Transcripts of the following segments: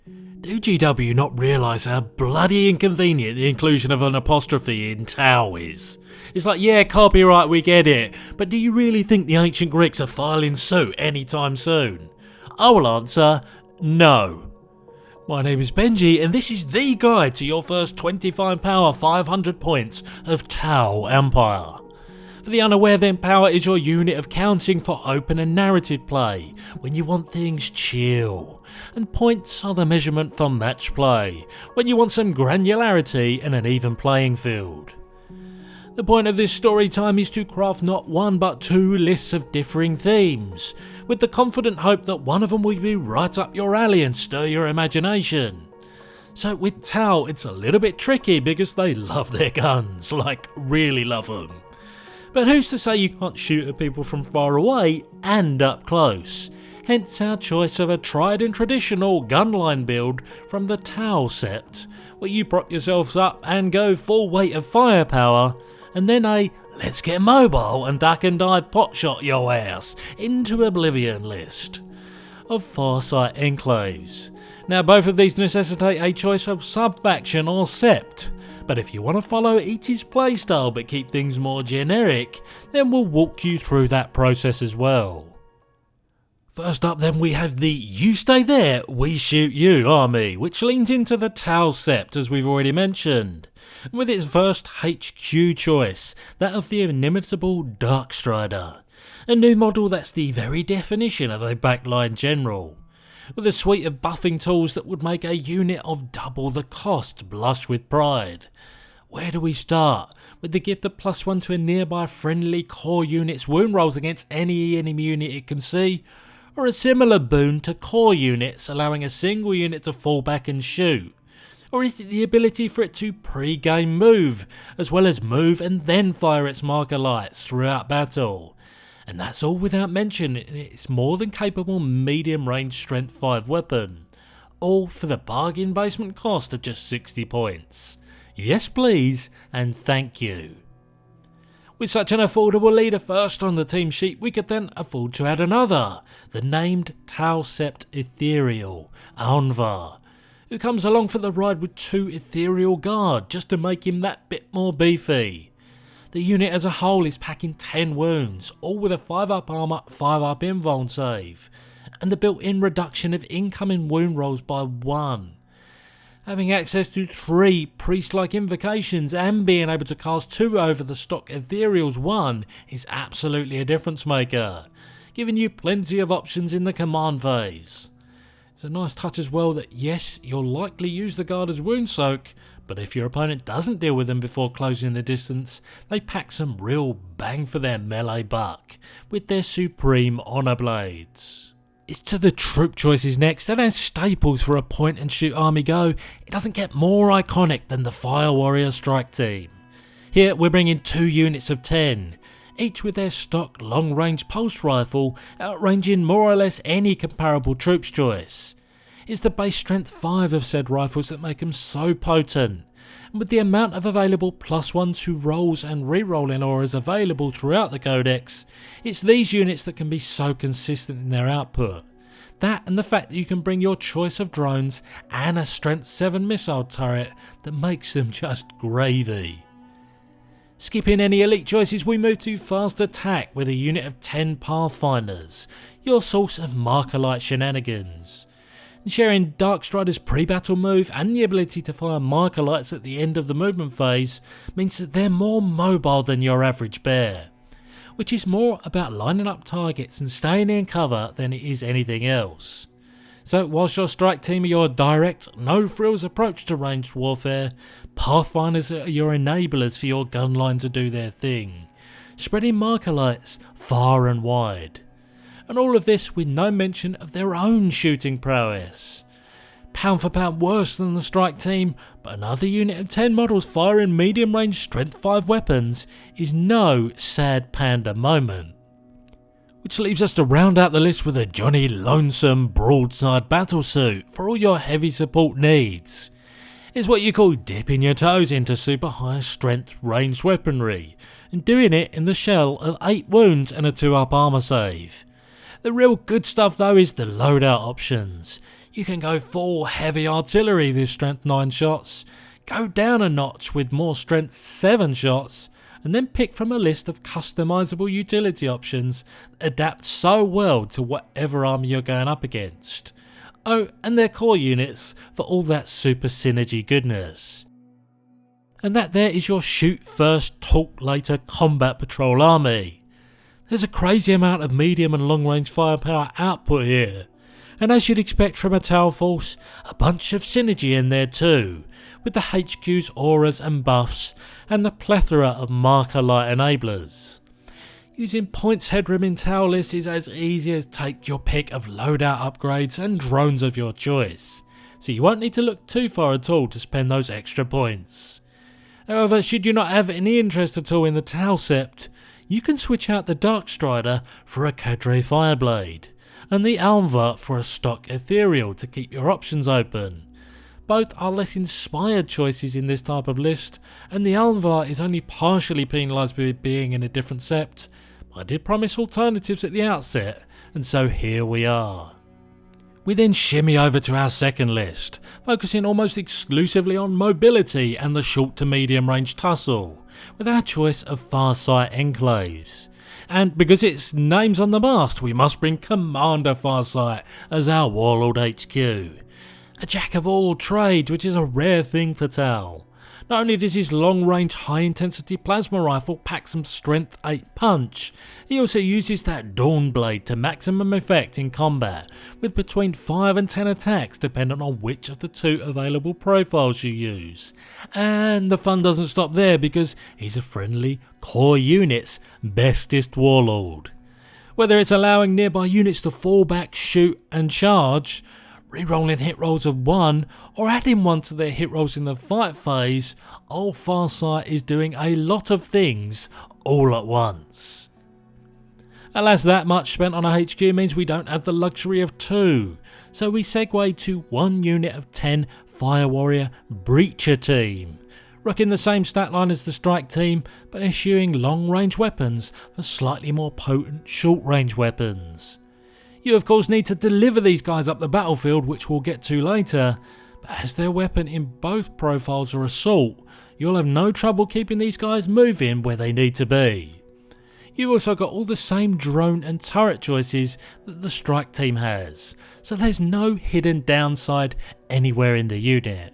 Do GW not realise how bloody inconvenient the inclusion of an apostrophe in Tau is? It's like, yeah, copyright, we get it, but do you really think the ancient Greeks are filing suit anytime soon? I will answer, no. My name is Benji, and this is the guide to your first 25 power 500 points of Tau Empire. For the unaware then, power is your unit of counting for open and narrative play, when you want things chill, and points are the measurement for match play, when you want some granularity and an even playing field. The point of this story time is to craft not one but two lists of differing themes, with the confident hope that one of them will be right up your alley and stir your imagination. So with Tau it's a little bit tricky because they love their guns, like really love them. But who's to say you can't shoot at people from far away and up close? Hence our choice of a tried and traditional gunline build from the Tau Sept, where you prop yourselves up and go full weight of firepower, and then a let's get mobile and duck and dive potshot your ass into oblivion list of Farsight enclaves. Now both of these necessitate a choice of sub-faction or sept, but if you want to follow each's playstyle but keep things more generic, then we'll walk you through that process as well. First up then we have the you stay there, we shoot you army, which leans into the Tau Sept as we've already mentioned, with its first HQ choice, that of the inimitable Darkstrider, a new model that's the very definition of a backline general, with a suite of buffing tools that would make a unit of double the cost blush with pride. Where do we start? With the gift of +1 to a nearby friendly core unit's wound rolls against any enemy unit it can see, or a similar boon to core units allowing a single unit to fall back and shoot? Or is it the ability for it to pre-game move, as well as move and then fire its marker lights throughout battle? And that's all without mentioning its more than capable medium range strength 5 weapon, all for the bargain basement cost of just 60 points. Yes please, and thank you. With such an affordable leader first on the team sheet, we could then afford to add another, the named Tau Sept Ethereal, Anvar, who comes along for the ride with 2 Ethereal Guard just to make him that bit more beefy. The unit as a whole is packing 10 wounds, all with a 5 up armour, 5 up invuln save, and the built-in reduction of incoming wound rolls by 1. Having access to 3 priest-like invocations and being able to cast 2 over the stock Ethereal's 1 is absolutely a difference maker, giving you plenty of options in the command phase. It's a nice touch as well that yes, you'll likely use the guard as wound soak, but if your opponent doesn't deal with them before closing the distance, they pack some real bang for their melee buck with their supreme honour blades. It's to the troop choices next, and as staples for a point and shoot army go, it doesn't get more iconic than the Fire Warrior Strike Team. Here we're bringing 2 units of 10, each with their stock long range pulse rifle outranging more or less any comparable troops choice. It's the base strength 5 of said rifles that make them so potent, and with the amount of available +1 to rolls and rerolling auras available throughout the codex, it's these units that can be so consistent in their output. That and the fact that you can bring your choice of drones and a strength 7 missile turret that makes them just gravy. Skipping any elite choices, we move to fast attack with a unit of 10 Pathfinders, your source of marker light shenanigans. Sharing Darkstrider's pre-battle move and the ability to fire marker lights at the end of the movement phase means that they're more mobile than your average bear, which is more about lining up targets and staying in cover than it is anything else. So whilst your strike team are your direct, no frills approach to ranged warfare, Pathfinders are your enablers for your gun line to do their thing, spreading marker lights far and wide. And all of this with no mention of their own shooting prowess. Pound for pound worse than the strike team, but another unit of 10 models firing medium range strength 5 weapons is no sad panda moment. Which leaves us to round out the list with a Johnny Lonesome broadside battlesuit for all your heavy support needs. It's what you call dipping your toes into super high strength ranged weaponry, and doing it in the shell of 8 wounds and a 2 up armour save. The real good stuff though is the loadout options. You can go full heavy artillery with strength 9 shots, go down a notch with more strength 7 shots, and then pick from a list of customizable utility options that adapt so well to whatever army you're going up against. Oh, and their core units for all that super synergy goodness. And that there is your shoot first, talk later combat patrol army. There's a crazy amount of medium and long range firepower output here, and as you'd expect from a Tau force, a bunch of synergy in there too, with the HQ's auras and buffs and the plethora of marker light enablers. Using points headroom in Tau lists is as easy as take your pick of loadout upgrades and drones of your choice, so you won't need to look too far at all to spend those extra points. However, should you not have any interest at all in the Tau Sept, you can switch out the Dark Strider for a Cadre Fireblade, and the Alva for a stock Ethereal to keep your options open. Both are less inspired choices in this type of list, and the Alva is only partially penalised with being in a different Sept, but I did promise alternatives at the outset, and so here we are. We then shimmy over to our second list, focusing almost exclusively on mobility and the short to medium range tussle, with our choice of Farsight Enclaves. And because its name's on the mast, we must bring Commander Farsight as our Warlord HQ. A jack of all trades, which is a rare thing for Tau. Not only does his long range high intensity plasma rifle pack some strength 8 punch, he also uses that Dawn Blade to maximum effect in combat, with between 5 and 10 attacks depending on which of the 2 available profiles you use. And the fun doesn't stop there, because he's a friendly core unit's bestest warlord. Whether it's allowing nearby units to fall back, shoot and charge, rerolling hit rolls of 1, or adding 1 to their hit rolls in the fight phase, old Farsight is doing a lot of things all at once. Alas, that much spent on a HQ means we don't have the luxury of 2, so we segue to 1 unit of 10 Fire Warrior Breacher team, rocking the same stat line as the Strike team, but eschewing long range weapons for slightly more potent short range weapons. You of course need to deliver these guys up the battlefield, which we'll get to later, but as their weapon in both profiles are assault, you'll have no trouble keeping these guys moving where they need to be. You've also got all the same drone and turret choices that the Strike team has, so there's no hidden downside anywhere in the unit.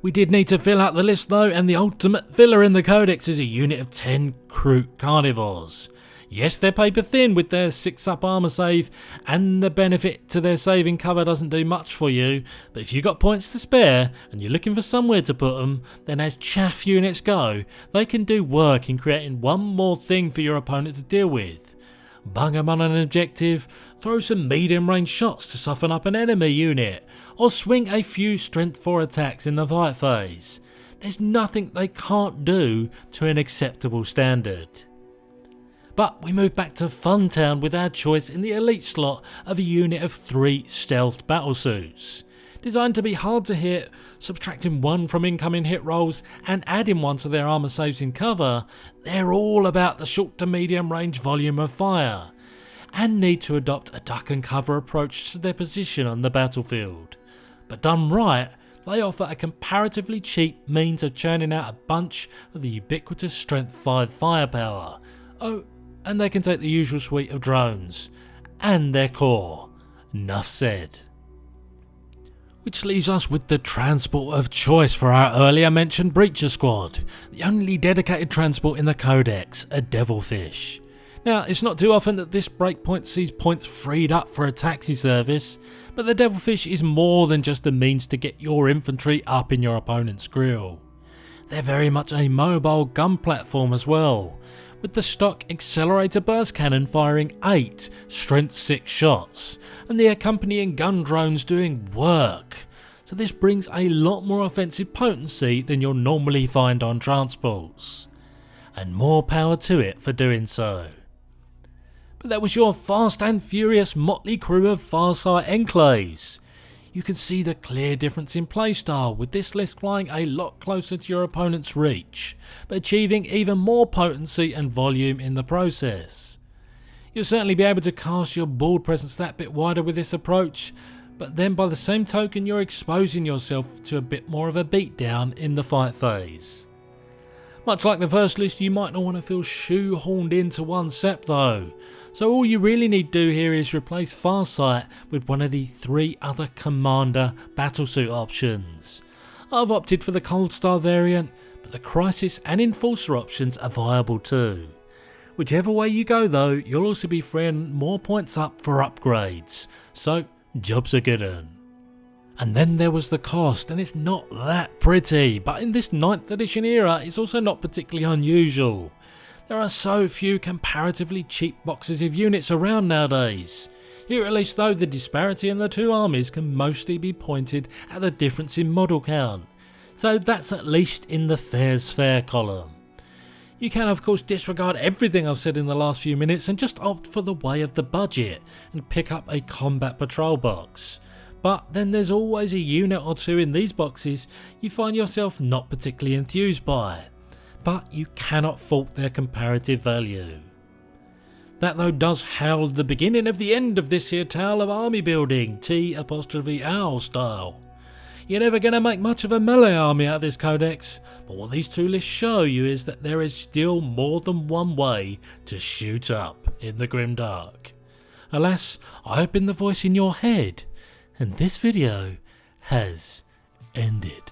We did need to fill out the list though, and the ultimate filler in the codex is a unit of 10 Kroot Carnivores. Yes, they're paper thin with their 6-up armor save, and the benefit to their saving cover doesn't do much for you, but if you've got points to spare and you're looking for somewhere to put them, then as chaff units go, they can do work in creating one more thing for your opponent to deal with. Bung them on an objective, throw some medium range shots to soften up an enemy unit, or swing a few strength 4 attacks in the fight phase. There's nothing they can't do to an acceptable standard. But we move back to Funtown with our choice in the elite slot of a unit of 3 stealth battlesuits. Designed to be hard to hit, subtracting 1 from incoming hit rolls and adding 1 to their armor saves in cover, they're all about the short to medium range volume of fire, and need to adopt a duck and cover approach to their position on the battlefield. But done right, they offer a comparatively cheap means of churning out a bunch of the ubiquitous strength 5 firepower. Oh, and they can take the usual suite of drones, and their core. Nuff said. Which leaves us with the transport of choice for our earlier mentioned Breacher Squad, the only dedicated transport in the Codex, a Devilfish. Now, it's not too often that this breakpoint sees points freed up for a taxi service, but the Devilfish is more than just a means to get your infantry up in your opponent's grill. They're very much a mobile gun platform as well, with the stock accelerator burst cannon firing 8 strength 6 shots, and the accompanying gun drones doing work, so this brings a lot more offensive potency than you'll normally find on transports, and more power to it for doing so. But that was your fast and furious motley crew of Farsight Enclaves. You can see the clear difference in playstyle, with this list flying a lot closer to your opponent's reach, but achieving even more potency and volume in the process. You'll certainly be able to cast your board presence that bit wider with this approach, but then by the same token you're exposing yourself to a bit more of a beatdown in the fight phase. Much like the first list, you might not want to feel shoehorned into one sep though, so all you really need to do here is replace Farsight with one of the 3 other Commander battlesuit options. I've opted for the Cold Star variant, but the Crisis and Enforcer options are viable too. Whichever way you go though, you'll also be freeing more points up for upgrades, so job's a good un. And then there was the cost, and it's not that pretty, but in this 9th edition era it's also not particularly unusual. There are so few comparatively cheap boxes of units around nowadays. Here at least though, the disparity in the 2 armies can mostly be pointed at the difference in model count, so that's at least in the fair's fair column. You can of course disregard everything I've said in the last few minutes and just opt for the way of the budget and pick up a combat patrol box. But then there's always a unit or 2 in these boxes you find yourself not particularly enthused by, but you cannot fault their comparative value. That though does herald the beginning of the end of this here tale of army building, T'_Owl style. You're never going to make much of a melee army out of this codex, but what these 2 lists show you is that there is still more than one way to shoot up in the grimdark. Alas, I have been the voice in your head, and this video has ended.